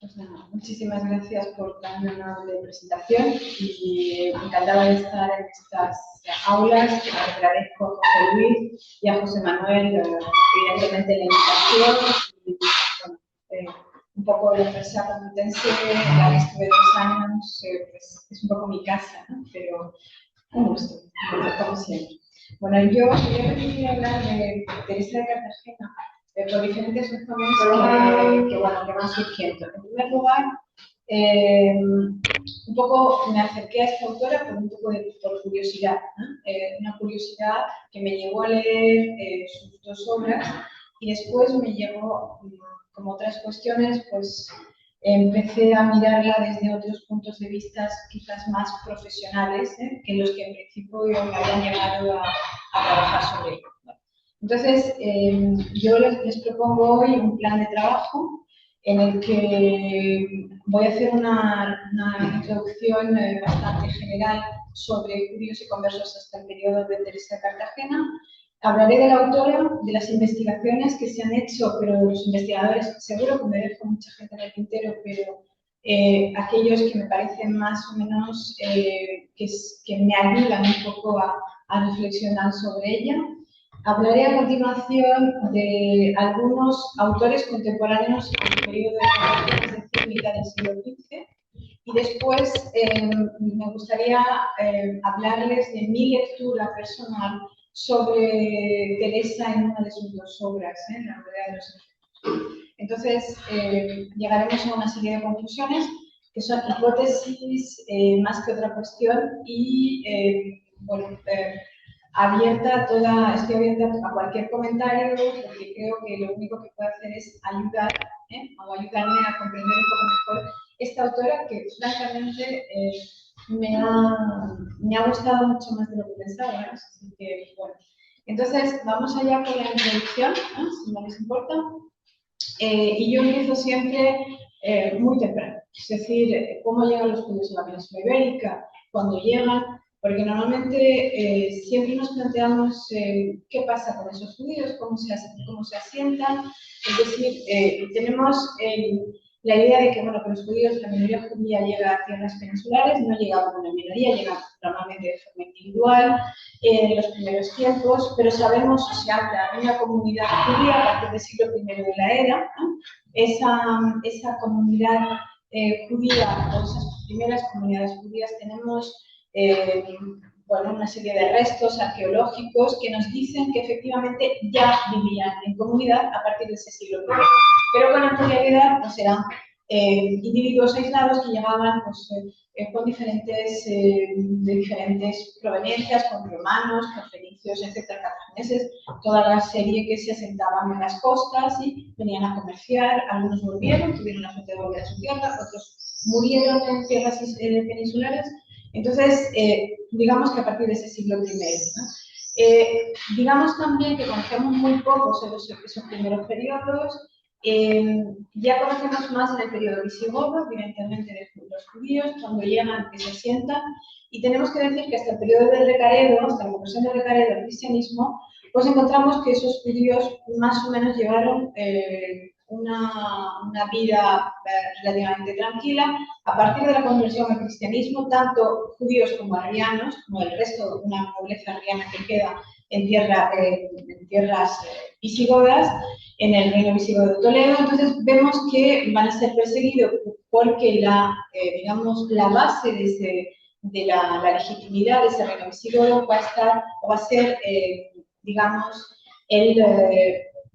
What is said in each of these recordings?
Pues nada, muchísimas gracias por tan amable presentación y encantada de estar en estas aulas. Agradezco a José Luis y a José Manuel, evidentemente, la invitación. Y, bueno, un poco la Universidad Complutense, la que estuve 2 años, pues es un poco mi casa, ¿no? Pero un gusto, como siempre. Bueno, yo quería hablar de Teresa de Cartagena por diferentes razones que van surgiendo. En primer lugar, un poco me acerqué a esta autora por curiosidad, ¿no? Una curiosidad que me llevó a leer sus 2 obras y después me llevó, como otras cuestiones, pues empecé a mirarla desde otros puntos de vista quizás más profesionales, que los que en principio me habían llevado a trabajar sobre ello. Entonces, yo les propongo hoy un plan de trabajo en el que voy a hacer una introducción bastante general sobre judíos y conversos hasta el periodo de Teresa de Cartagena. Hablaré de la autora, de las investigaciones que se han hecho, pero los investigadores, seguro que me dejo mucha gente en el tintero, pero aquellos que me parecen más o menos que me ayudan un poco a reflexionar sobre ella. Hablaré a continuación de algunos autores contemporáneos del periodo de la es decir, mitad del siglo XV, y después me gustaría hablarles de mi lectura personal sobre Teresa en una de sus 2 obras, La Rueda de los Efectos. Entonces, llegaremos a una serie de conclusiones que son hipótesis más que otra cuestión y, bueno, estoy abierta a cualquier comentario porque creo que lo único que puedo hacer es ayudar o ayudarme a comprender un poco mejor esta autora que francamente me ha gustado mucho más de lo que pensaba, ¿no? Así que, bueno. Entonces, vamos allá con la introducción, ¿no? Si no les importa. Y yo empiezo siempre muy temprano, es decir, cómo llegan los judíos a la península ibérica, cuándo llegan, porque normalmente siempre nos planteamos qué pasa con esos judíos, cómo se asientan, es decir, tenemos la idea de que, bueno, que los judíos, la minoría judía llega a tierras peninsulares, no llega como una minoría, llega normalmente de forma individual en los primeros tiempos, pero sabemos que se habla de una comunidad judía a partir del siglo I de la era, ¿no? Esa comunidad judía, o esas primeras comunidades judías, tenemos bueno, una serie de restos arqueológicos que nos dicen que efectivamente ya vivían en comunidad a partir de ese siglo I. Pero con anterioridad pues eran individuos aislados que llegaban pues, con de diferentes proveniencias, con romanos, con fenicios, etcétera, cartagineses, toda la serie que se asentaban en las costas y venían a comerciar. Algunos volvieron, tuvieron la suerte de volver a su tierra, otros murieron en tierras peninsulares. Entonces, digamos que a partir de ese siglo I, ¿no? Digamos también que conocemos muy poco sobre esos primeros periodos. Ya conocemos más en el periodo visigodo, evidentemente de los judíos, cuando llegan, que se asientan, y tenemos que decir que hasta el periodo del Recaredo, hasta la conversión del Recaredo al cristianismo, pues encontramos que esos judíos más o menos llevaron una vida relativamente tranquila. A partir de la conversión al cristianismo, tanto judíos como arrianos, como el resto de una nobleza arriana que queda en tierras visigodas, en el reino visigodo de Toledo, entonces vemos que van a ser perseguidos porque digamos, la base de la legitimidad de ese reino visigodo va a ser, digamos,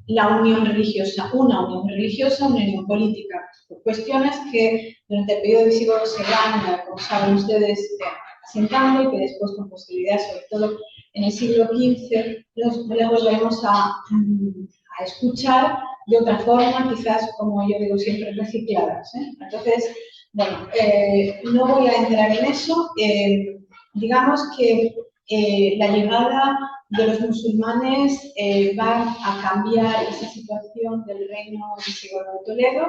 la unión religiosa, una unión política. Cuestiones que durante el periodo visigodo se van, como saben ustedes, asentando y que después con posterioridad, sobre todo en el siglo XV, los volveremos a escuchar de otra forma, quizás, como yo digo siempre, recicladas. Entonces, bueno, no voy a entrar en eso. Digamos que la llegada de los musulmanes va a cambiar esa situación del reino visigodo de Toledo,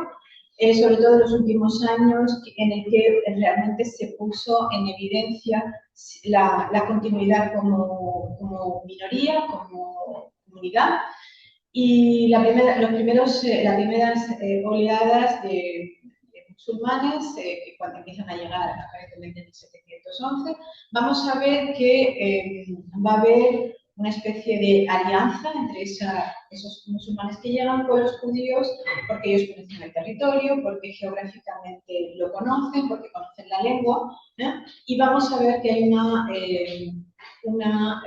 sobre todo en los últimos años, en el que realmente se puso en evidencia la continuidad como minoría, como comunidad. Y las primeras oleadas de musulmanes, que cuando empiezan a llegar aparentemente en el 711, vamos a ver que va a haber una especie de alianza entre esos musulmanes que llegan con los judíos, porque ellos conocen el territorio, porque geográficamente lo conocen, porque conocen la lengua, y vamos a ver que hay una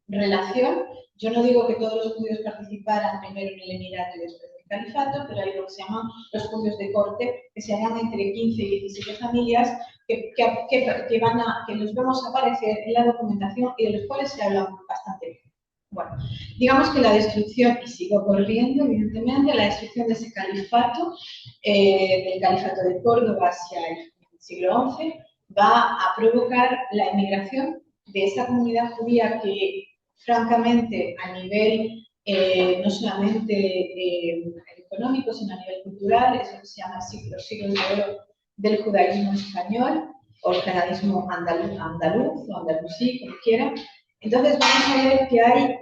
relación. Yo no digo que todos los judíos participaran primero en el emirato y después en el califato, pero hay lo que se llaman los judíos de corte, que se hallan entre 15 y 17 familias que los vemos aparecer en la documentación y de los cuales se habla bastante bien. Bueno, digamos que la destrucción, y sigo corriendo evidentemente, la destrucción de ese califato, del califato de Córdoba hacia el siglo XI, va a provocar la emigración de esa comunidad judía que, francamente, a nivel no solamente económico, sino a nivel cultural, es lo que se llama los siglos de oro del judaísmo español, o el judaísmo andaluz o andalusí, como quiera. Entonces vamos a ver que hay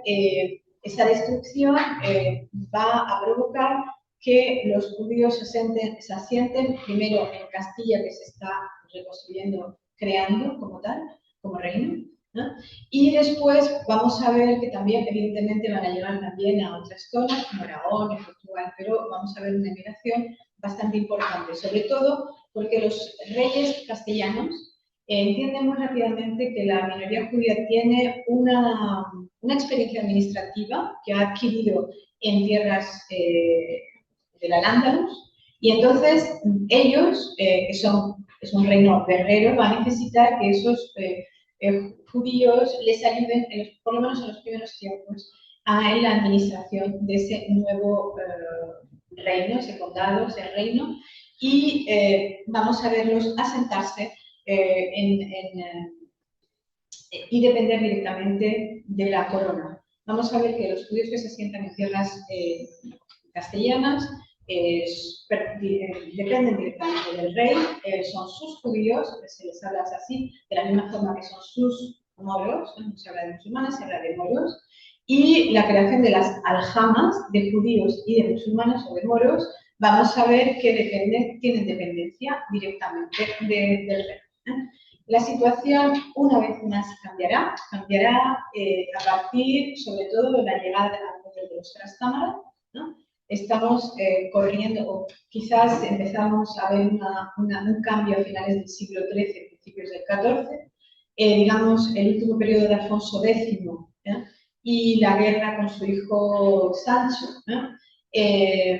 esa destrucción va a provocar que los judíos se asienten primero en Castilla, que se está reconstruyendo, creando como tal, como reino, ¿no? Y después vamos a ver que también, evidentemente, van a llegar también a otras zonas, como Aragón y Portugal, pero vamos a ver una migración bastante importante, sobre todo porque los reyes castellanos entienden muy rápidamente que la minoría judía tiene una experiencia administrativa que ha adquirido en tierras del Al-Ándalus, y entonces ellos, que es un reino guerrero, van a necesitar que esos judíos les ayuden, por lo menos en los primeros tiempos, en la administración de ese nuevo reino, ese condado, ese reino, y vamos a verlos asentarse y depender directamente de la corona. Vamos a ver que los judíos que se asientan en tierras castellanas dependen directamente del rey, son sus judíos, se les habla así, de la misma forma que son sus moros, no se habla de musulmanes, se habla de moros, y la creación de las aljamas de judíos y de musulmanes o de moros, vamos a ver que tienen dependencia directamente del rey. La situación, una vez más, cambiará a partir, sobre todo, de la llegada al poder de los Trastámara, ¿no? Estamos corriendo, o quizás empezamos a ver un cambio a finales del siglo XIII, principios del XIV, digamos, el último periodo de Alfonso X, y la guerra con su hijo Sancho,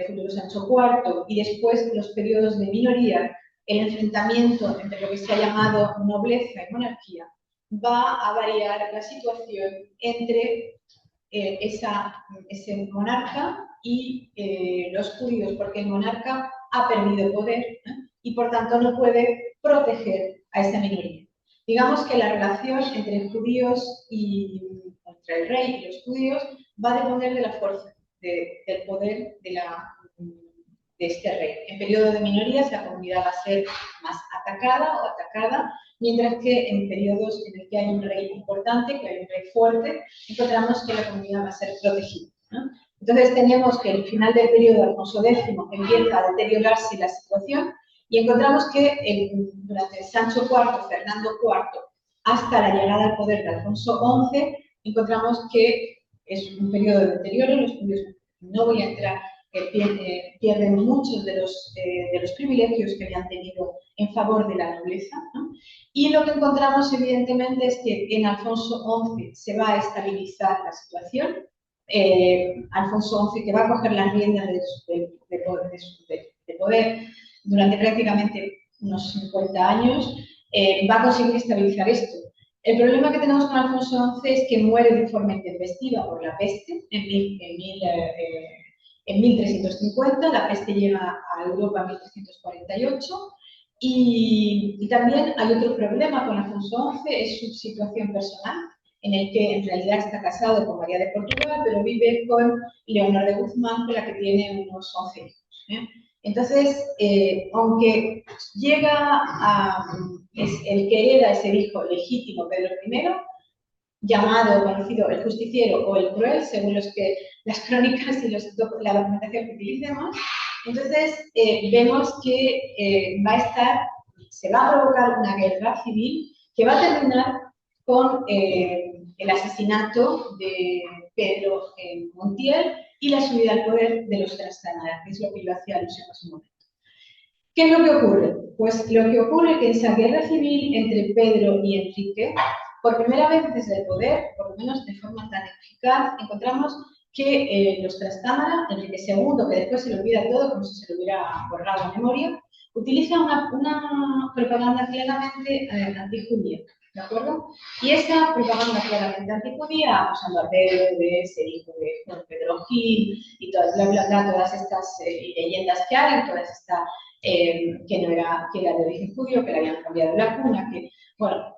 futuro Sancho IV, y después los periodos de minoría, el enfrentamiento entre lo que se ha llamado nobleza y monarquía, va a variar la situación entre ese monarca y los judíos, porque el monarca ha perdido poder y por tanto no puede proteger a esa minoría. Digamos que la relación entre judíos entre el rey y los judíos va a depender de la fuerza, del poder de este rey. En periodo de minorías la comunidad va a ser más atacada, mientras que en periodos en el que hay un rey importante, que hay un rey fuerte, encontramos que la comunidad va a ser protegida, ¿no? Entonces tenemos que el final del periodo de Alfonso X empieza a deteriorarse la situación y encontramos que durante Sancho IV, Fernando IV, hasta la llegada al poder de Alfonso XI, encontramos que es un periodo de deterioro. Los judíos, no voy a entrar, pierden muchos de los privilegios que habían tenido en favor de la nobleza, ¿no? Y lo que encontramos, evidentemente, es que en Alfonso XI se va a estabilizar la situación. Alfonso XI, que va a coger las riendas de poder durante prácticamente unos 50 años, va a conseguir estabilizar esto. El problema que tenemos con Alfonso XI es que muere de forma intempestiva por la peste en 1350, la peste llega a Europa en 1348, y también hay otro problema con Alfonso XI, es su situación personal, en el que en realidad está casado con María de Portugal, pero vive con Leonor de Guzmán, con la que tiene unos 11 hijos. Entonces, aunque es el que hereda ese hijo legítimo, Pedro I, llamado, conocido el justiciero o el cruel, según las crónicas y la documentación que utilicemos, Entonces, vemos que se va a provocar una guerra civil que va a terminar con el asesinato de Pedro Montiel y la subida al poder de los Trastámara, que es lo que yo hacía alusión hace un momento. ¿Qué es lo que ocurre? Pues lo que ocurre es que en esa guerra civil entre Pedro y Enrique, por primera vez desde el poder, por lo menos de forma tan eficaz, encontramos que los Trastámara, Enrique II, que después se le olvida todo como si se le hubiera borrado la memoria, utiliza una propaganda claramente antijudía, ¿de acuerdo? Y esa propaganda claramente antijudía, usando a Pedro de ser hijo de Pedro Gil y todas, bla, bla, bla, todas estas leyendas que hay, todas estas que era de origen judío, que le habían cambiado la cuna, que, bueno,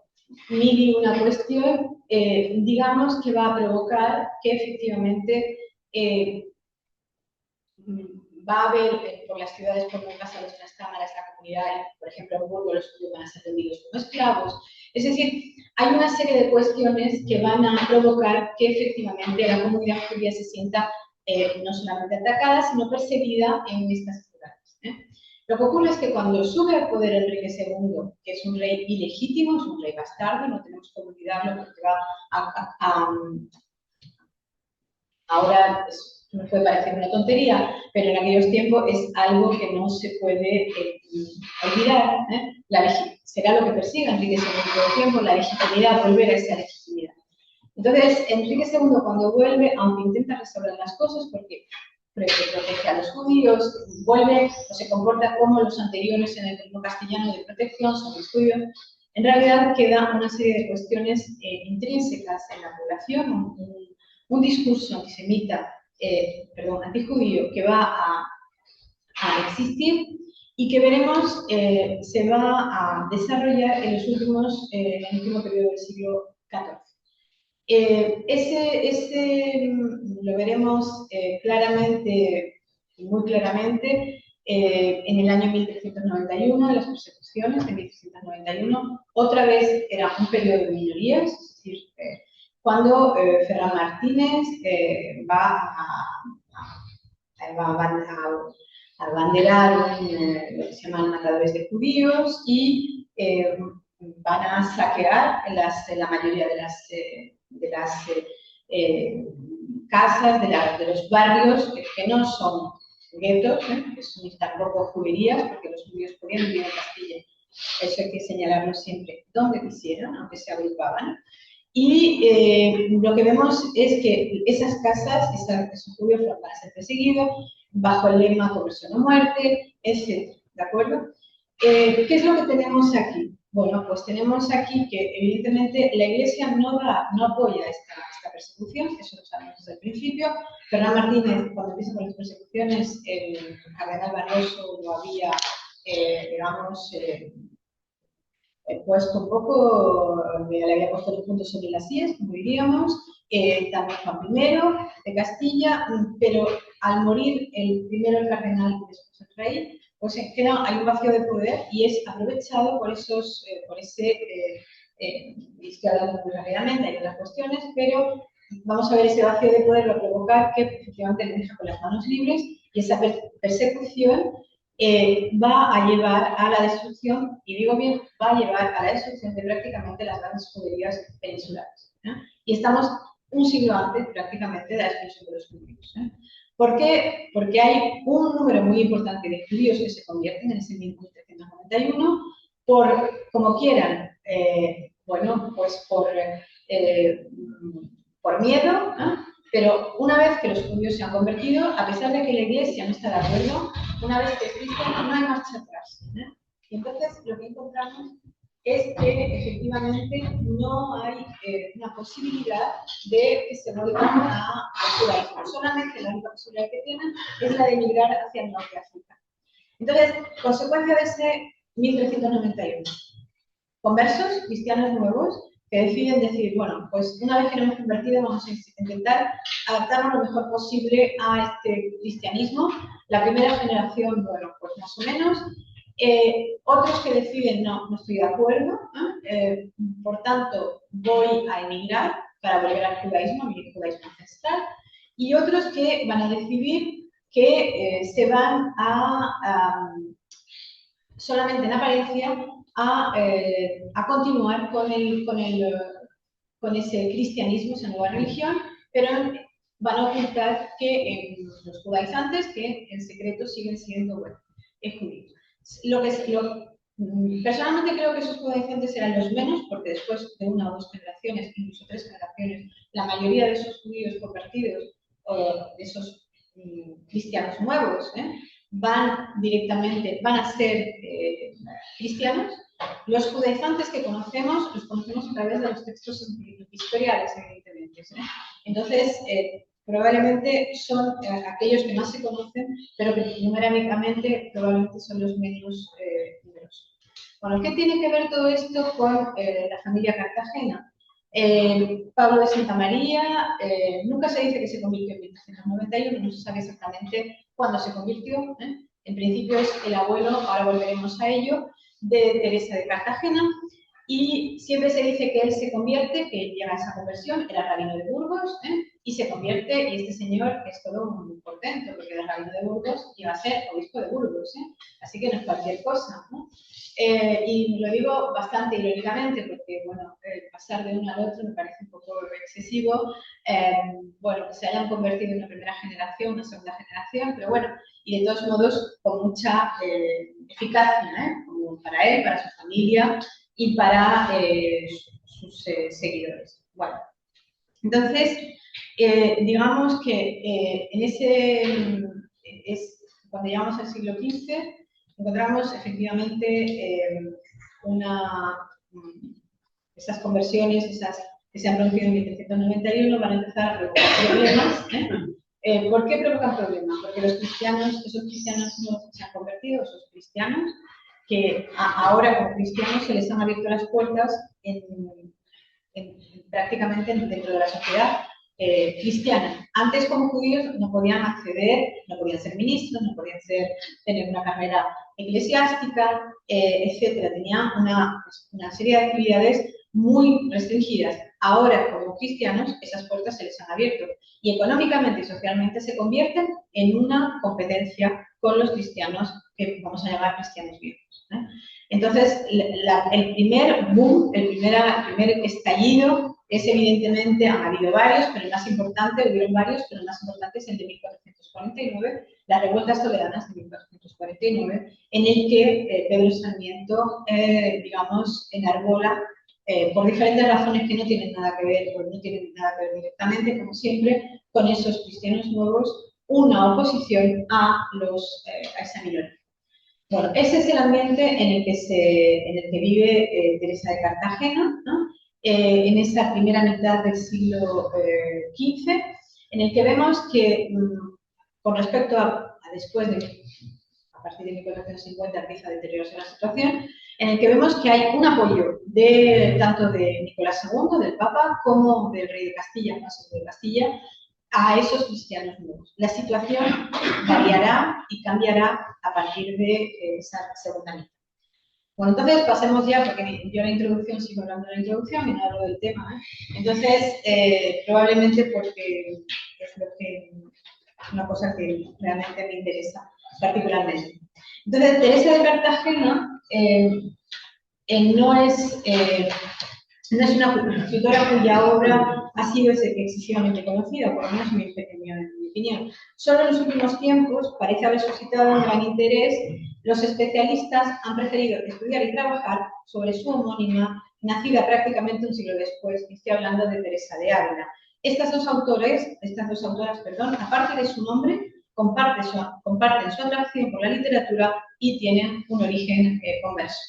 mil y una cuestión, digamos que va a provocar que efectivamente va a haber por las ciudades como en casa de los Trastámaras, la comunidad, por ejemplo, en Burgos los judíos van a ser vendidos como esclavos. Es decir, hay una serie de cuestiones que van a provocar que efectivamente la comunidad judía se sienta no solamente atacada, sino perseguida en estas ciudades. Lo que ocurre es que cuando sube al poder Enrique II, que es un rey ilegítimo, es un rey bastardo, no tenemos que olvidarlo porque va ahora nos puede parecer una tontería, pero en aquellos tiempos es algo que no se puede olvidar. Será lo que persiga Enrique II todo el tiempo, la legitimidad, volver a esa legitimidad. Entonces, Enrique II cuando vuelve, aunque intenta restaurar las cosas, porque protege a los judíos, vuelve o se comporta como los anteriores en el reino castellano de protección sobre los judíos, en realidad queda una serie de cuestiones intrínsecas en la población, un discurso antisemita, antijudío, que va a existir y que veremos se va a desarrollar en el último periodo del siglo XIV. Lo veremos claramente, muy claramente, en el año 1391, en las persecuciones de 1391. Otra vez era un periodo de minorías, es decir, cuando Ferran Martínez va a abanderar lo que se llaman matadores de judíos y van a saquear la mayoría de las casas, de los barrios que no son guetos, que son tampoco juderías, porque los judíos podían vivir en Castilla. Eso hay que señalarlo siempre donde quisieran, aunque se agrupaban. Y lo que vemos es que esas casas, esos judíos van a ser perseguidos bajo el lema conversión o muerte, etc. ¿De acuerdo? ¿Qué es lo que tenemos aquí? Bueno, pues tenemos aquí que evidentemente la Iglesia no apoya esta persecución, eso lo sabemos desde el principio. Ferran Martínez, cuando empieza con las persecuciones, el cardenal Barroso lo había, puesto un poco, le había puesto los puntos sobre las IES, como diríamos, también Juan I de Castilla, pero al morir el cardenal y después el rey, pues hay un vacío de poder y es aprovechado por ese, estoy hablando muy rápidamente, hay otras cuestiones, pero vamos a ver ese vacío de poder va a provocar que efectivamente le deja con las manos libres y esa persecución va a llevar a la destrucción, y digo bien, va a llevar a la destrucción de prácticamente las grandes juderías peninsulares. Y estamos un siglo antes prácticamente de la destrucción de los judíos. ¿Por qué? Porque hay un número muy importante de judíos que se convierten en ese 1391 como quieran, bueno, pues por miedo, pero una vez que los judíos se han convertido, a pesar de que la Iglesia no está de acuerdo, una vez que es cristiano no hay marcha atrás. Y entonces lo que encontramos es que efectivamente no hay una posibilidad de que se vuelvan al judaísmo. Solamente la única posibilidad que tienen es la de emigrar hacia el norte de África. Entonces, consecuencia de ese 1391, conversos, cristianos nuevos, que deciden decir, bueno, pues una vez que nos hemos convertido vamos a intentar adaptarnos lo mejor posible a este cristianismo. La primera generación, bueno, pues más o menos. Otros que deciden, no estoy de acuerdo, por tanto voy a emigrar para volver al judaísmo, a mi judaísmo ancestral. Y otros que van a decidir que se van solamente en apariencia a continuar con ese cristianismo, esa nueva religión, pero van a ocultar que los judaizantes, que en secreto siguen siendo, bueno, judíos. Personalmente creo que esos judaizantes eran los menos, porque después de una o dos generaciones, incluso tres generaciones, la mayoría de esos judíos convertidos, o de esos cristianos nuevos, van a ser cristianos. Los judaizantes que conocemos, los conocemos a través de los textos historiales, evidentemente. Entonces, probablemente son aquellos que más se conocen, pero que numéricamente probablemente son los menos numerosos. Bueno, ¿qué tiene que ver todo esto con la familia Cartagena? Pablo de Santa María, nunca se dice que se convirtió en 1391, no se sabe exactamente cuándo se convirtió. En principio es el abuelo, ahora volveremos a ello, de Teresa de Cartagena, y siempre se dice que él se convierte, que llega a esa conversión, era rabino de Burgos, y se convierte, y este señor es todo muy portento, porque era rabino de Burgos y va a ser obispo de Burgos, así que no es cualquier cosa, ¿no? Y lo digo bastante irónicamente, porque, bueno, pasar de uno al otro me parece un poco excesivo, bueno, que se hayan convertido en una primera generación, una segunda generación, pero bueno, y de todos modos con mucha eficacia, como para él, para su familia y para sus seguidores. Bueno, entonces, digamos que cuando llegamos al siglo XV, encontramos efectivamente esas conversiones, esas que se han producido en 1791, van a empezar a provocar problemas. ¿Por qué provocan problemas? Porque los cristianos, esos cristianos nuevos que se han convertido, esos cristianos, que ahora como cristianos se les han abierto las puertas prácticamente dentro de la sociedad cristiana. Antes, como judíos, no podían acceder, no podían ser ministros, no podían tener una carrera eclesiástica, etcétera. Tenían una serie de actividades muy restringidas. Ahora, como cristianos, esas puertas se les han abierto y económicamente y socialmente se convierten en una competencia con los cristianos que vamos a llamar cristianos viejos. Entonces, el primer boom, el primer estallido es evidentemente, han habido varios, pero el más importante, hubieron varios, pero el más importante es el de 1449, las revueltas toleranas de 1449, en el que Pedro Sarmiento, digamos, enarbola, por diferentes razones que no tienen nada que ver, o no tienen nada que ver directamente, como siempre, con esos cristianos nuevos, una oposición a esa minoría. Bueno, ese es el ambiente en el que vive Teresa de Cartagena, ¿no? En esa primera mitad del siglo XV, en el que vemos que, con respecto a después a partir de 1450 empieza a deteriorarse la situación, en el que vemos que hay un apoyo tanto de Nicolás II, del Papa, como del rey de Castilla, Alfonso de Castilla, a esos cristianos nuevos. La situación variará y cambiará a partir de esa segunda mitad. Bueno, entonces pasemos ya, porque yo en la introducción sigo hablando de la introducción y no hablo del tema. Entonces, probablemente porque es una cosa que realmente me interesa particularmente. Entonces, Teresa de Cartagena no es una escritora cuya obra ha sido excesivamente conocida, por lo menos en mi opinión. Solo en los últimos tiempos parece haber suscitado un gran interés. Los especialistas han preferido estudiar y trabajar sobre su homónima, nacida prácticamente un siglo después, y estoy hablando de Teresa de Ávila. Estas dos autoras, aparte de su nombre, comparten su atracción por la literatura y tienen un origen converso.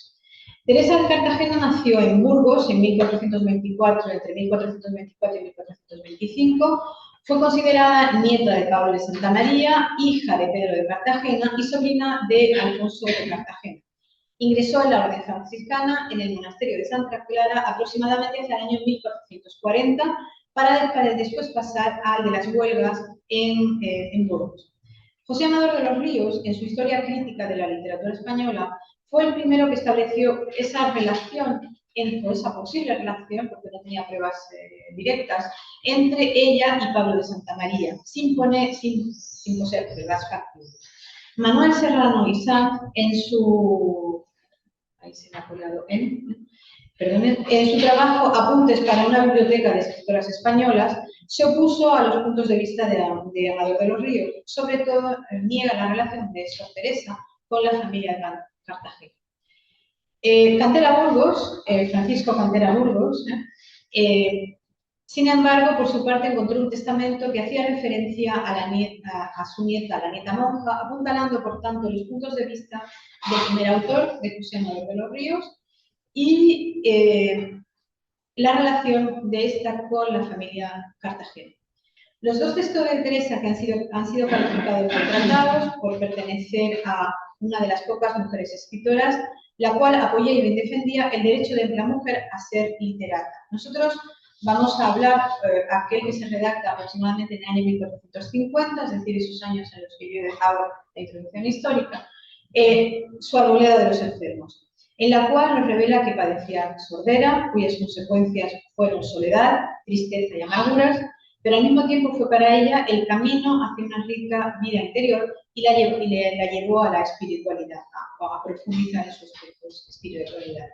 Teresa de Cartagena nació en Burgos en 1424, entre 1424 y 1425. Fue considerada nieta de Pablo de Santa María, hija de Pedro de Cartagena y sobrina de Alfonso de Cartagena. Ingresó en la orden franciscana en el monasterio de Santa Clara aproximadamente hacia el año 1440 para después pasar al de las Huelgas en Burgos. José Amador de los Ríos, en su Historia crítica de la literatura española, fue el primero que estableció esa relación, o esa posible relación, porque no tenía pruebas directas, entre ella y Pablo de Santa María, sin sin poseer pruebas factibles. Manuel Serrano y Sanz, en su trabajo Apuntes para una biblioteca de escritoras españolas, se opuso a los puntos de vista de Amador de los Ríos. Sobre todo, niega la relación de Sor Teresa con la familia de Cartagena. Cantera Burgos, Francisco Cantera Burgos, sin embargo, por su parte, encontró un testamento que hacía referencia a su nieta, la nieta monja, apuntalando, por tanto, los puntos de vista del primer autor, de José Amador de los Ríos, y la relación de esta con la familia Cartagena. Los dos textos de Teresa que han sido calificados de tratados por pertenecer a una de las pocas mujeres escritoras, la cual apoyó y bien defendía el derecho de la mujer a ser literata. Nosotros vamos a hablar aquel que se redacta aproximadamente en el año 1450, es decir, esos años en los que yo he dejado la introducción histórica, su Arboleda de los enfermos, en la cual nos revela que padecía sordera, cuyas consecuencias fueron soledad, tristeza y amarguras, pero al mismo tiempo fue para ella el camino hacia una rica vida interior y la llevó a la espiritualidad, a profundizar en sus aspectos de espiritualidad.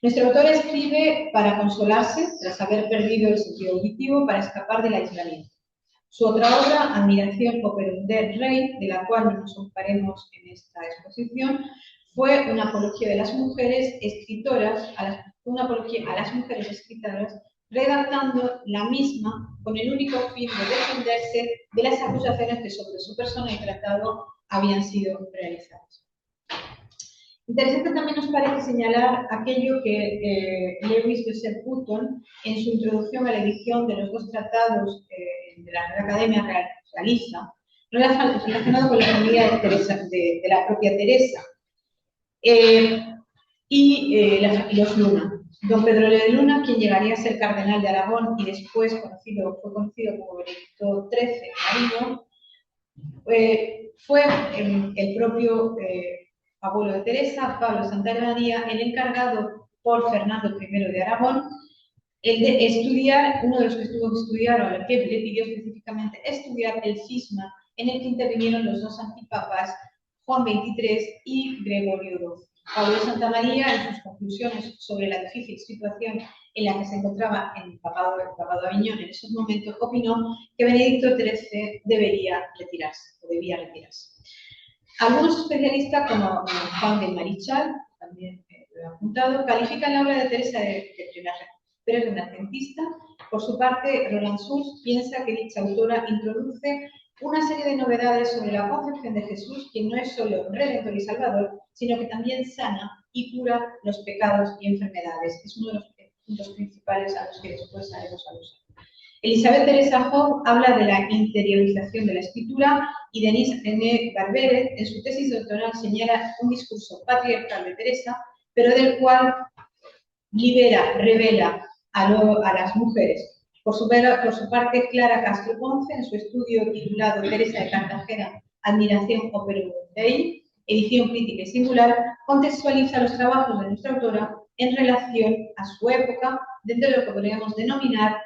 Nuestro autor escribe para consolarse tras haber perdido el sentido auditivo para escapar del aislamiento. Su otra obra, Admiración Operum Rei, de la cual no nos ocuparemos en esta exposición, fue una apología de las mujeres escritoras, una apología a las mujeres escritoras, redactando la misma con el único fin de defenderse de las acusaciones que sobre su persona y tratado habían sido realizadas. Interesante también nos parece señalar aquello que Lewis Joseph Hutton, en su introducción a la edición de los dos tratados de la Real Academia realiza, relacionado con la familia de, Teresa, de la propia Teresa, y los Luna. Don Pedro de Luna, quien llegaría a ser cardenal de Aragón y después fue conocido como Benedicto XIII Marino, fue el propio abuelo de Teresa, Pablo Santa María, el encargado por Fernando I de Aragón, el de estudiar, uno de los que estuvo que estudiar, o al que le pidió específicamente estudiar el cisma en el que intervinieron los dos antipapas, Juan XXIII y Gregorio XII. Pablo de Santa María, en sus conclusiones sobre la difícil situación en la que se encontraba el papado de Aviñón en esos momentos, opinó que Benedicto XIII debía retirarse. Algunos especialistas, como Juan de Marichal, también lo he apuntado, califican la obra de Teresa de renacentista. Por su parte, Roland Sus piensa que dicha autora introduce una serie de novedades sobre la concepción de Jesús, que no es solo redentor y salvador, sino que también sana y cura los pecados y enfermedades. Es uno de los puntos principales a los que después haremos alusión. Elizabeth Teresa Howe habla de la interiorización de la escritura y Denise N. Barberet, en su tesis doctoral, señala un discurso patriarcal de Teresa, pero del cual revela a las mujeres. Por su parte, Clara Castro Ponce, en su estudio titulado Teresa de Cartagena, Admiración Operum Dei, edición crítica y singular, contextualiza los trabajos de nuestra autora en relación a su época, dentro de lo que podríamos denominar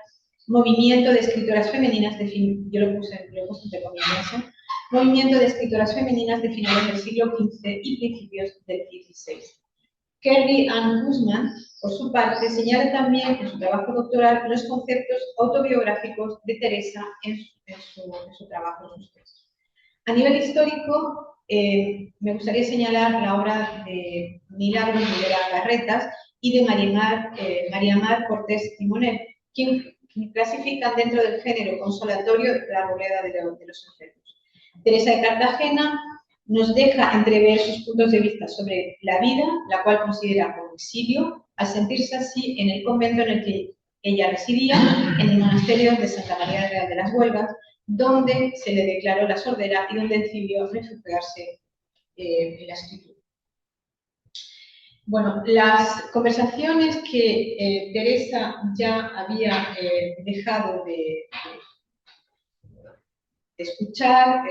movimiento de escritoras femeninas yo lo puse entre comillas, movimiento de escritoras femeninas de finales del siglo XV y principios del XVI. Kerry Ann Guzman, por su parte, señala también en su trabajo doctoral los conceptos autobiográficos de Teresa en su trabajo, en sus textos. A nivel histórico, me gustaría señalar la obra de Milagros Rivera Garretas y de María Mar Cortés Timonet, quien clasifican dentro del género consolatorio la Arboleda de los enfermos. Teresa de Cartagena nos deja entrever sus puntos de vista sobre la vida, la cual considera como exilio, al sentirse así en el convento en el que ella residía, en el monasterio de Santa María Real de las Huelgas, donde se le declaró la sordera y donde decidió refugiarse en la escritura. Bueno, las conversaciones que Teresa ya había dejado de escuchar,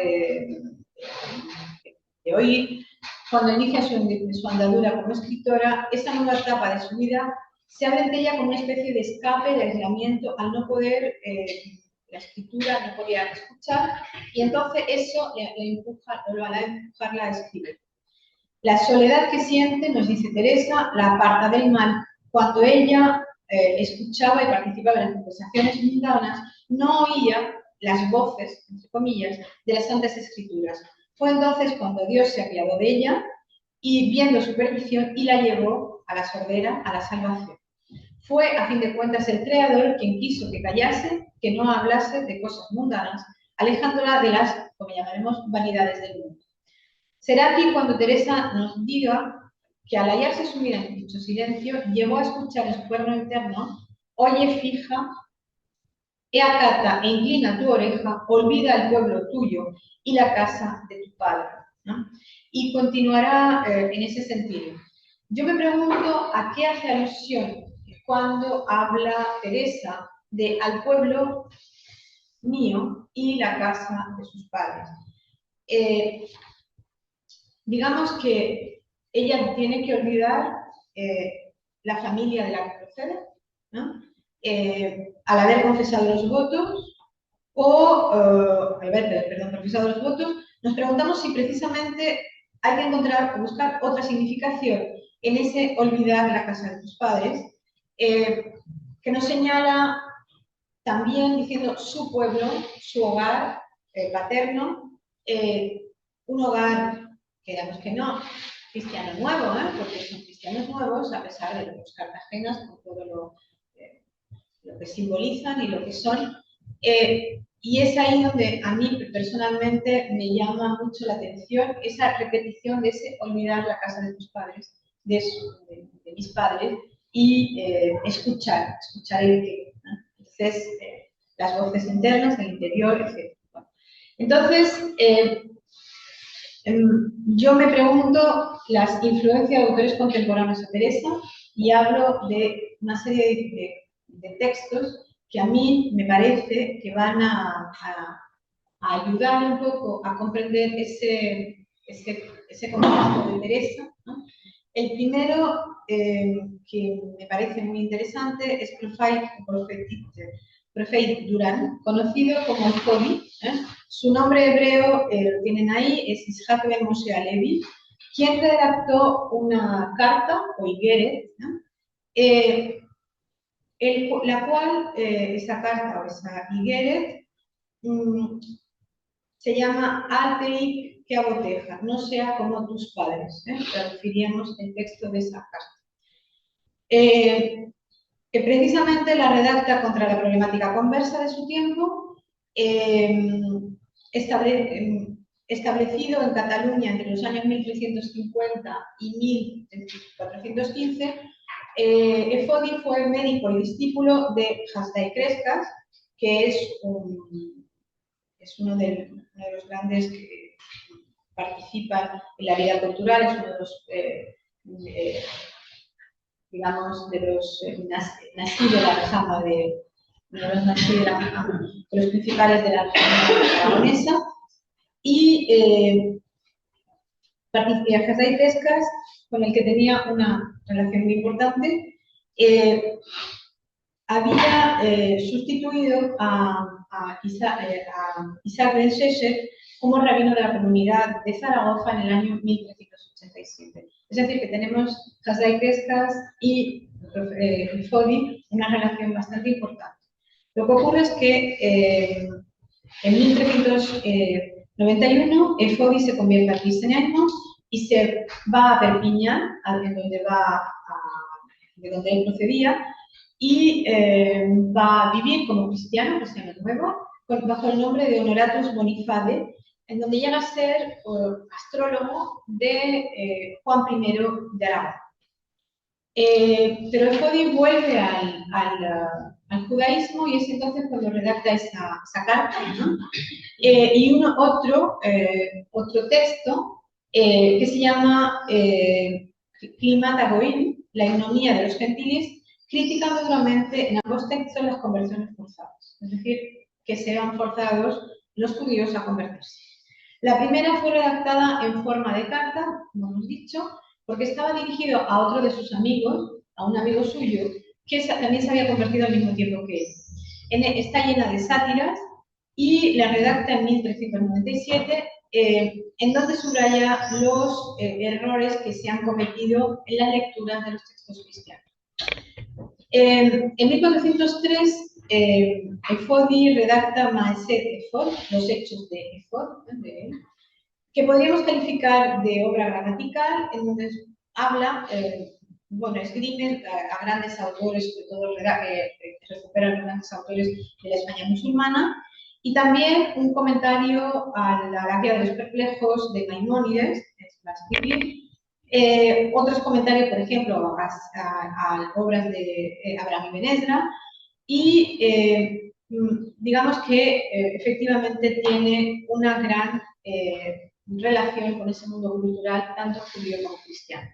de oír, cuando inicia su andadura como escritora, esa nueva etapa de su vida se abre ante ella como una especie de escape, de aislamiento, al no poder la escritura, no podía escuchar, y entonces eso lo hará empujarla a escribir. La soledad que siente, nos dice Teresa, la aparta del mal. Cuando ella escuchaba y participaba en las conversaciones mundanas, no oía las voces, entre comillas, de las Santas Escrituras. Fue entonces cuando Dios se apiadó de ella y viendo su perdición y la llevó a la sordera, a la salvación. Fue, a fin de cuentas, el Creador quien quiso que callase, que no hablase de cosas mundanas, alejándola de las, como llamaremos, vanidades del mundo. Será aquí cuando Teresa nos diga que al hallarse sumida en dicho silencio, llegó a escuchar en su cuerno interno: oye, fija, he acata e inclina tu oreja, olvida el pueblo tuyo y la casa de tu padre, ¿no? Y continuará en ese sentido. Yo me pregunto a qué hace alusión cuando habla Teresa de al pueblo mío y la casa de sus padres. Digamos que ella tiene que olvidar la familia de la que procede, ¿no? Al haber confesado los votos, o al haber confesado los votos, nos preguntamos si precisamente hay que encontrar o buscar otra significación en ese olvidar la casa de tus padres, que nos señala también diciendo su pueblo, su hogar paterno, un hogar, digamos que no, cristiano nuevo, porque son cristianos nuevos, a pesar de los cartagenas, con todo lo que simbolizan y lo que son. Y es ahí donde a mí personalmente me llama mucho la atención esa repetición de ese olvidar la casa de tus padres, de mis padres, y escuchar el que, ¿no? Entonces, las voces internas, el interior, etc. Bueno, entonces, yo me pregunto las influencias de autores contemporáneos a Teresa y hablo de una serie de textos que a mí me parece que van a ayudar un poco a comprender ese contexto de Teresa, ¿no? El primero, que me parece muy interesante, es Profeit Durán, conocido como Efodi. Su nombre hebreo, lo tienen ahí, es Ishak ben Moshe Alevi, quien redactó una carta, o Igeret, ¿no? La cual, esa carta o esa Igeret, se llama Alteik que aboteja, no sea como tus padres. Traduciríamos el texto de esa carta. Que precisamente la redacta contra la problemática conversa de su tiempo, establecido en Cataluña entre los años 1350 y 1415, Efodi fue médico y discípulo de Hasdai Crescas, que es uno de los grandes que participan en la vida cultural, es uno de los, digamos, de los nacidos de la rama de los principales de la rama aragonesa, y Hasdai Crescas, con el que tenía una relación muy importante, había sustituido a Isaac ben Sheshet como rabino de la comunidad de Zaragoza en el año 1387. Es decir, que tenemos Hasdai Crescas y Efodi una relación bastante importante. Lo que ocurre es que en 1391 Efodi se convierte al cristianismo y se va a Perpiñán, de donde él procedía, y va a vivir como cristiano nuevo, bajo el nombre de Honoratus Bonifade, en donde llega a ser astrólogo de Juan I de Aragón. Pero Efodi vuelve al judaísmo y es entonces cuando redacta esa carta, ¿no? Y otro texto que se llama Climata Goim, la ignomía de los gentiles, criticando duramente en ambos textos las conversiones forzadas, es decir, que sean forzados los judíos a convertirse. La primera fue redactada en forma de carta, como hemos dicho, porque estaba dirigido a otro de sus amigos, a un amigo suyo, que también se había convertido al mismo tiempo que él. Está llena de sátiras y la redacta en 1397, en donde subraya los errores que se han cometido en la lectura de los textos cristianos. En 1403, Efodi redacta Maaset Efod, los hechos de Efod, que podríamos calificar de obra gramatical, en donde habla, bueno, esgrime a grandes autores, sobre todo recuperan grandes autores de la España musulmana, y también un comentario a la Guía de los Perplejos de Maimónides, va a escribir, otros comentarios, por ejemplo, a obras de Abraham Ibn Ezra, y digamos que efectivamente tiene una gran relación con ese mundo cultural, tanto judío como cristiano.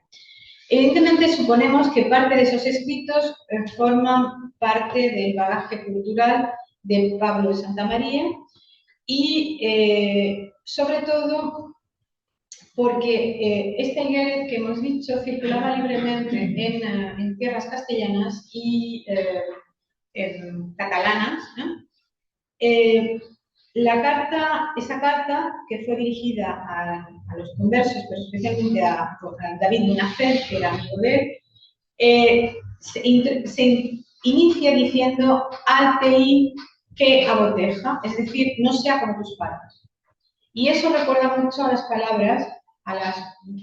Evidentemente, suponemos que parte de esos escritos forman parte del bagaje cultural de Pablo de Santa María y, sobre todo, porque este Guéret que hemos dicho circulaba libremente en tierras castellanas y en catalanas, ¿no? Esa carta, que fue dirigida a los conversos, pero especialmente a David Munafel, que era amigo de él, se inicia diciendo Altei que aboteja, es decir, no sea como tus padres. Y eso recuerda mucho a las palabras,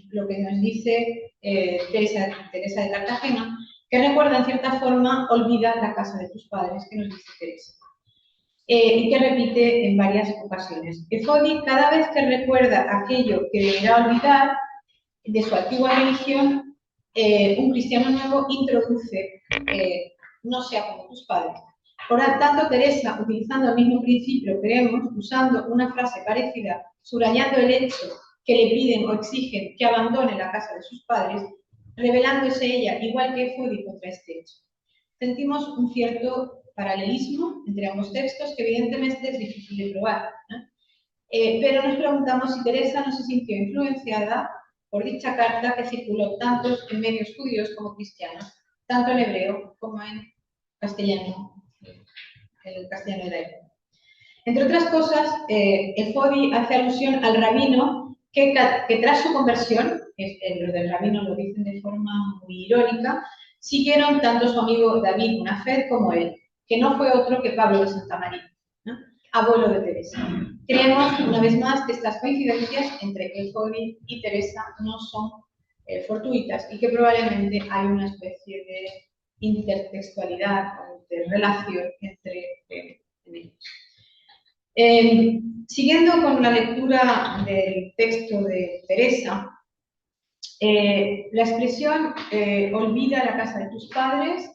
lo que nos dice Teresa de Cartagena, que recuerda en cierta forma, olvida la casa de tus padres, que nos dice Teresa. Y que repite en varias ocasiones. Efodi, cada vez que recuerda aquello que deberá olvidar de su antigua religión, un cristiano nuevo introduce no sea como tus padres. Por lo tanto, Teresa, utilizando el mismo principio, creemos, usando una frase parecida, subrayando el hecho que le piden o exigen que abandone la casa de sus padres, revelándose ella, igual que Efodi, contra este hecho. Sentimos un cierto paralelismo entre ambos textos que evidentemente es difícil de probar, ¿no? Pero nos preguntamos si Teresa no se sintió influenciada por dicha carta que circuló tanto en medios judíos como cristianos, tanto en hebreo como en castellano, el castellano de la época. Entre otras cosas, Efodi hace alusión al rabino que tras su conversión, lo del rabino lo dicen de forma muy irónica, siguieron tanto su amigo David Munafed como él, que no fue otro que Pablo de Santa María, ¿no? Abuelo de Teresa. Creemos, una vez más, que estas coincidencias entre Efodi y Teresa no son fortuitas y que probablemente hay una especie de intertextualidad o de relación entre ellos. Siguiendo con la lectura del texto de Teresa, la expresión olvida la casa de tus padres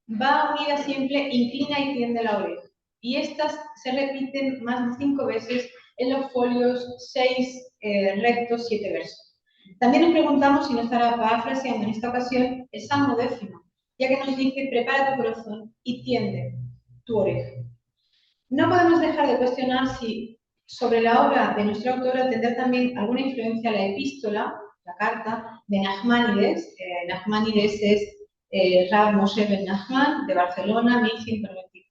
va unida siempre inclina y tiende la oreja. Y estas se repiten más de 5 veces en los folios 6 rectos, 7 versos. También nos preguntamos si no estará parafraseando en esta ocasión el Salmo 10, ya que nos dice prepara tu corazón y tiende tu oreja. No podemos dejar de cuestionar si sobre la obra de nuestra autora tendrá también alguna influencia la epístola, la carta, de Nachmanides. Nachmanides es Rav Moshe Ben Nachman, de Barcelona,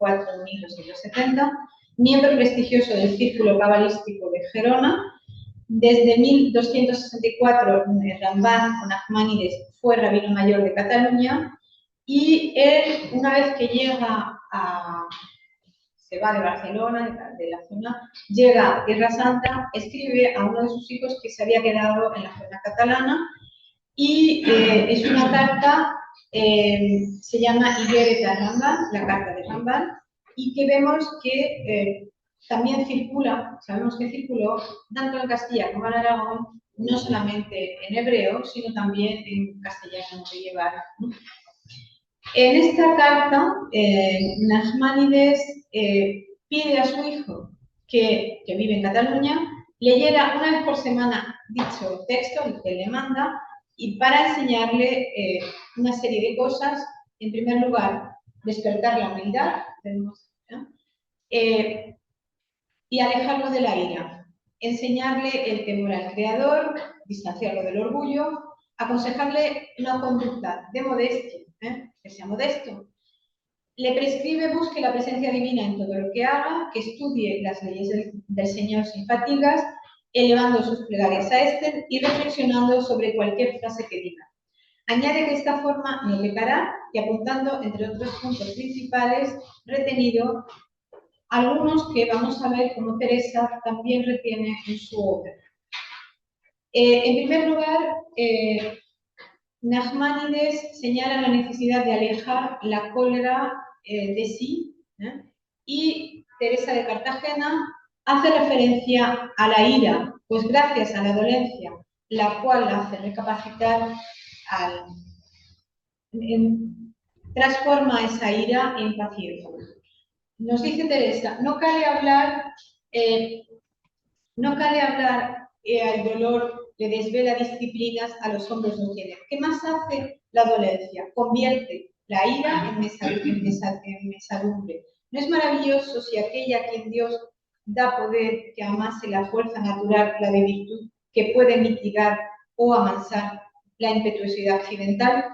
1194-1270, miembro prestigioso del Círculo Cabalístico de Gerona. Desde 1264, Ramban o Nachmanides fue rabino mayor de Cataluña y él, una vez que llega se va de Barcelona, de la zona, llega a Tierra Santa, escribe a uno de sus hijos que se había quedado en la zona catalana y es una carta, se llama Iggeret a Ramban, la carta de Ramban, y que vemos que también circula, sabemos que circuló tanto en Castilla como en Aragón, no solamente en hebreo, sino también en castellano medieval, ¿no? En esta carta, Nachmanides pide a su hijo, que vive en Cataluña, leyera una vez por semana dicho texto, el que le manda, y para enseñarle una serie de cosas. En primer lugar, despertar la humildad, ¿no? Y alejarlo de la ira, enseñarle el temor al Creador, distanciarlo del orgullo, aconsejarle una conducta de modestia, que sea modesto, Le prescribe busque la presencia divina en todo lo que haga, que estudie las leyes del Señor sin fatigas, elevando sus plegarias a Esther y reflexionando sobre cualquier frase que diga. Añade que de esta forma no pecará y apuntando, entre otros puntos principales, retenido algunos que vamos a ver cómo Teresa también retiene en su obra. En primer lugar, Nachmanides señala la necesidad de alejar la cólera de sí, y Teresa de Cartagena hace referencia a la ira, pues gracias a la dolencia, la cual hace recapacitar, transforma esa ira en paciencia. Nos dice Teresa, no cabe hablar al dolor le desvela disciplinas a los hombres no tienen. ¿Qué más hace la dolencia? Convierte la ira en mesadumbre. ¿No es maravilloso si aquella a quien Dios da poder que amase la fuerza natural, la de virtud, que puede mitigar o amansar la impetuosidad accidental?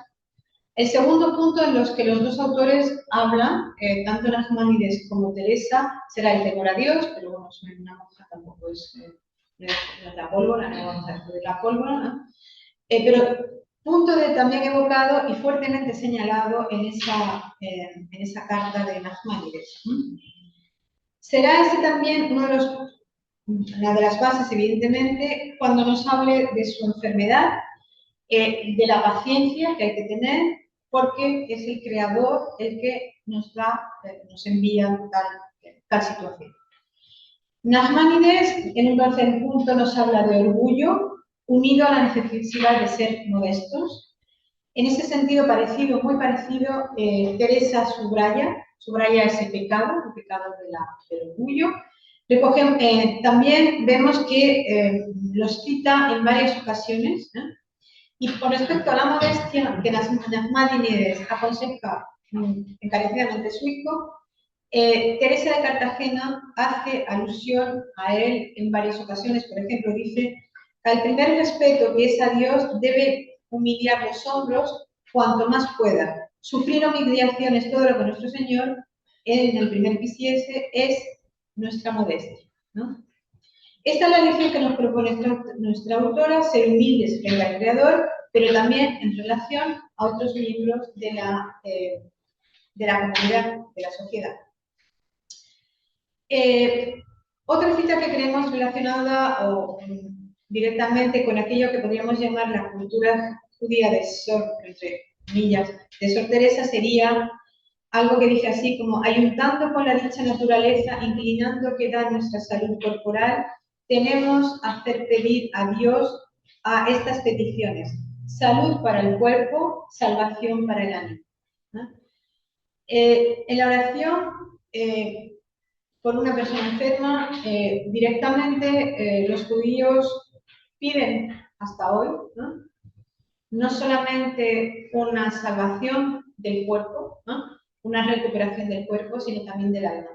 El segundo punto en los que los dos autores hablan, tanto Nachmanides como Teresa, será el temor a Dios, pero bueno, soy una monja, tampoco es la pólvora, no vamos a estudiar la pólvora, ¿no? Pero punto también evocado y fuertemente señalado en esa carta de Nachmanides. Será ese también una de las bases, evidentemente, cuando nos hable de su enfermedad, de la paciencia que hay que tener, porque es el creador el que nos envía tal situación. Nachmanides, en un tercer punto, nos habla de orgullo, unido a la necesidad de ser modestos. En ese sentido muy parecido, Teresa subraya ese pecado, el pecado del orgullo. También vemos que los cita en varias ocasiones, y con respecto a la modestia que Nachmanides aconseja encarecidamente a su hijo, Teresa de Cartagena hace alusión a él en varias ocasiones. Por ejemplo, dice: al primer respeto que es a Dios debe humillar los hombros cuanto más pueda. Sufrir humillaciones todo lo que nuestro Señor, en el primer quisiese, es nuestra modestia, ¿no? Esta es la lección que nos propone nuestra autora, ser humildes frente al Creador, pero también en relación a otros miembros de la comunidad, de la sociedad. Otra cita que creemos relacionada directamente con aquello que podríamos llamar la cultura judía de Sor, entre comillas, de Sor Teresa, sería algo que dice así como: ayuntando con la dicha naturaleza, inclinando que da nuestra salud corporal, tenemos a hacer pedir a Dios a estas peticiones: salud para el cuerpo, salvación para el ánimo. En la oración, por una persona enferma, directamente los judíos piden hasta hoy, no solamente una salvación del cuerpo, una recuperación del cuerpo, sino también del alma,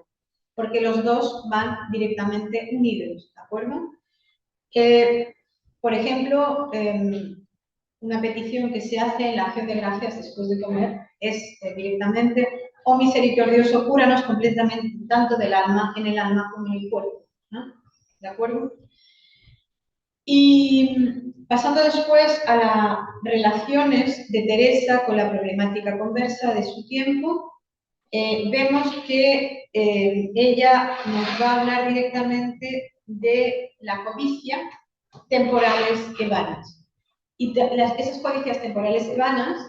porque los dos van directamente unidos, ¿de acuerdo? Por ejemplo, una petición que se hace en la acción de gracias después de comer es directamente: oh misericordioso, cúranos completamente, tanto del alma, en el alma como en el cuerpo, ¿no? ¿De acuerdo? Y pasando después a las relaciones de Teresa con la problemática conversa de su tiempo, vemos que ella nos va a hablar directamente de la codicia, temporales y vanas. Y esas codicias temporales y vanas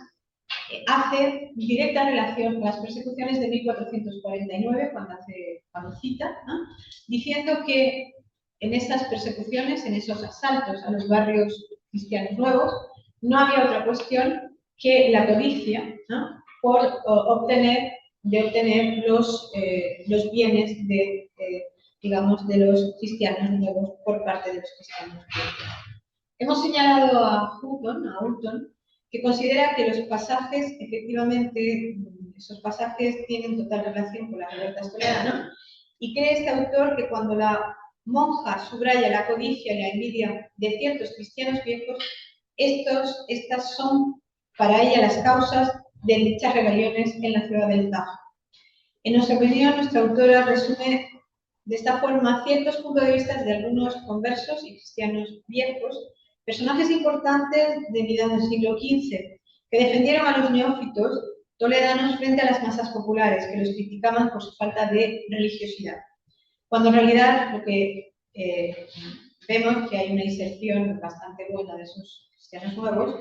hace directa relación con las persecuciones de 1449, cuando cita, ¿no? Diciendo que en esas persecuciones, en esos asaltos a los barrios cristianos nuevos, no había otra cuestión que la codicia, ¿no? Por obtener los bienes digamos, de los cristianos nuevos por parte de los cristianos nuevos. Hemos señalado a Hutton, que considera que los pasajes, efectivamente, esos pasajes tienen total relación con la revuelta escolana, y cree este autor que cuando la monja subraya la codicia y la envidia de ciertos cristianos viejos, estas son para ella las causas de dichas rebeliones en la ciudad del Tajo. En nuestra opinión, nuestra autora resume de esta forma ciertos puntos de vista de algunos conversos y cristianos viejos, personajes importantes de mitad del siglo XV, que defendieron a los neófitos toledanos frente a las masas populares, que los criticaban por su falta de religiosidad. Cuando en realidad lo que vemos que hay una inserción bastante buena de esos cristianos nuevos,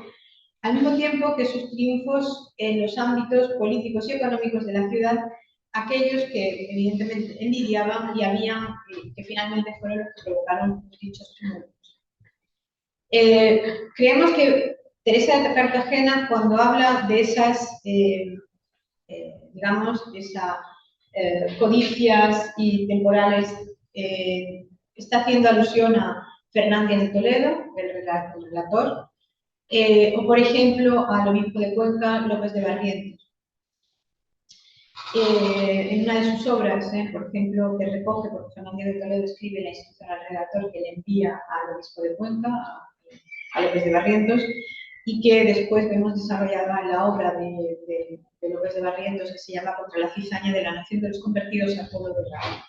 al mismo tiempo que sus triunfos en los ámbitos políticos y económicos de la ciudad, aquellos que evidentemente envidiaban y que finalmente fueron los que provocaron dichos tumultos. Creemos que Teresa de Cartagena, cuando habla de esas, digamos, esas codicias y temporales, está haciendo alusión a Fernández de Toledo, el relator, o por ejemplo al obispo de Cuenca, López de Barrientos. En una de sus obras, por ejemplo, que recoge, porque Fernández de Toledo escribe la instrucción al redactor que le envía al obispo de Cuenca, a López de Barrientos, y que después vemos desarrollada en la obra de López de Barrientos, que se llama Contra la cizaña de la nación de los convertidos al pueblo de Israel.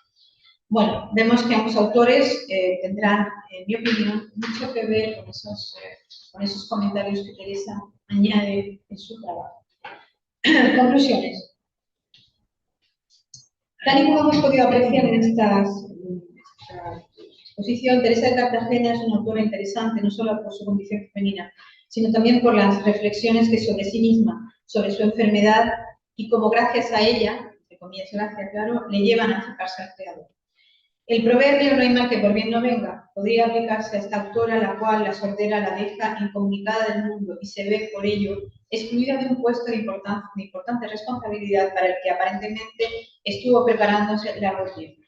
Bueno, vemos que ambos autores tendrán, en mi opinión, mucho que ver con esos comentarios que Teresa añade en su trabajo. Conclusiones. Tal y como hemos podido apreciar en esta exposición, Teresa de Cartagena es una autora interesante, no solo por su condición femenina, sino también por las reflexiones que sobre sí misma, sobre su enfermedad, y como gracias a ella, entre comillas gracias, claro, le llevan a acercarse al Creador. El proverbio "no hay mal que por bien no venga" podría aplicarse a esta autora, la cual la sordera la deja incomunicada del mundo y se ve por ello excluida de un puesto de importante responsabilidad para el que aparentemente estuvo preparándose largo tiempo.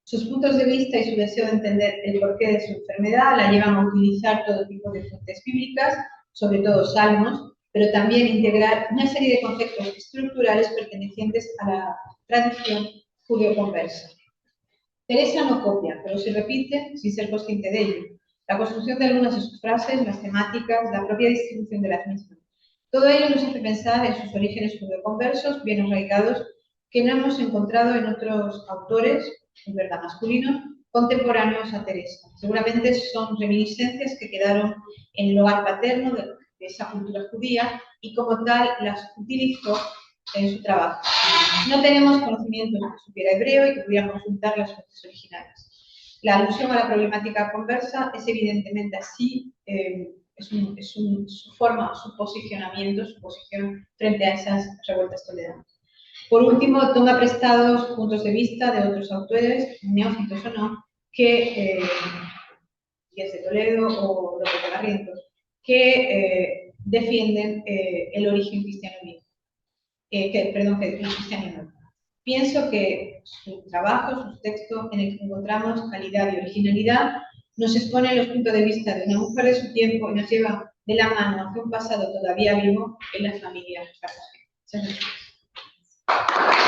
Sus puntos de vista y su deseo de entender el porqué de su enfermedad la llevan a utilizar todo tipo de fuentes bíblicas, sobre todo salmos, pero también integrar una serie de conceptos estructurales pertenecientes a la tradición judeo-conversa. Teresa no copia, pero se repite sin ser consciente de ello. La construcción de algunas de sus frases, las temáticas, la propia distribución de las mismas. Todo ello nos hace pensar en sus orígenes judeo-conversos, bien arraigados, que no hemos encontrado en otros autores, en verdad masculinos, contemporáneos a Teresa. Seguramente son reminiscencias que quedaron en el hogar paterno de esa cultura judía y como tal las utilizó en su trabajo. No tenemos conocimientos de que supiera hebreo y que pudiera consultar las fuentes originales. La alusión a la problemática conversa es evidentemente así, su forma, su posicionamiento, su posición frente a esas revueltas toledanas. Por último, toma prestados puntos de vista de otros autores, neófitos o no, que Díaz de Toledo o López de Barrientos, que defienden el origen cristiano que el cristianismo. Pienso que su trabajo, sus textos, en el que encontramos calidad y originalidad, nos expone los puntos de vista de una mujer de su tiempo y nos lleva de la mano hacia un pasado todavía vivo en la familia Cartagena. Muchas gracias.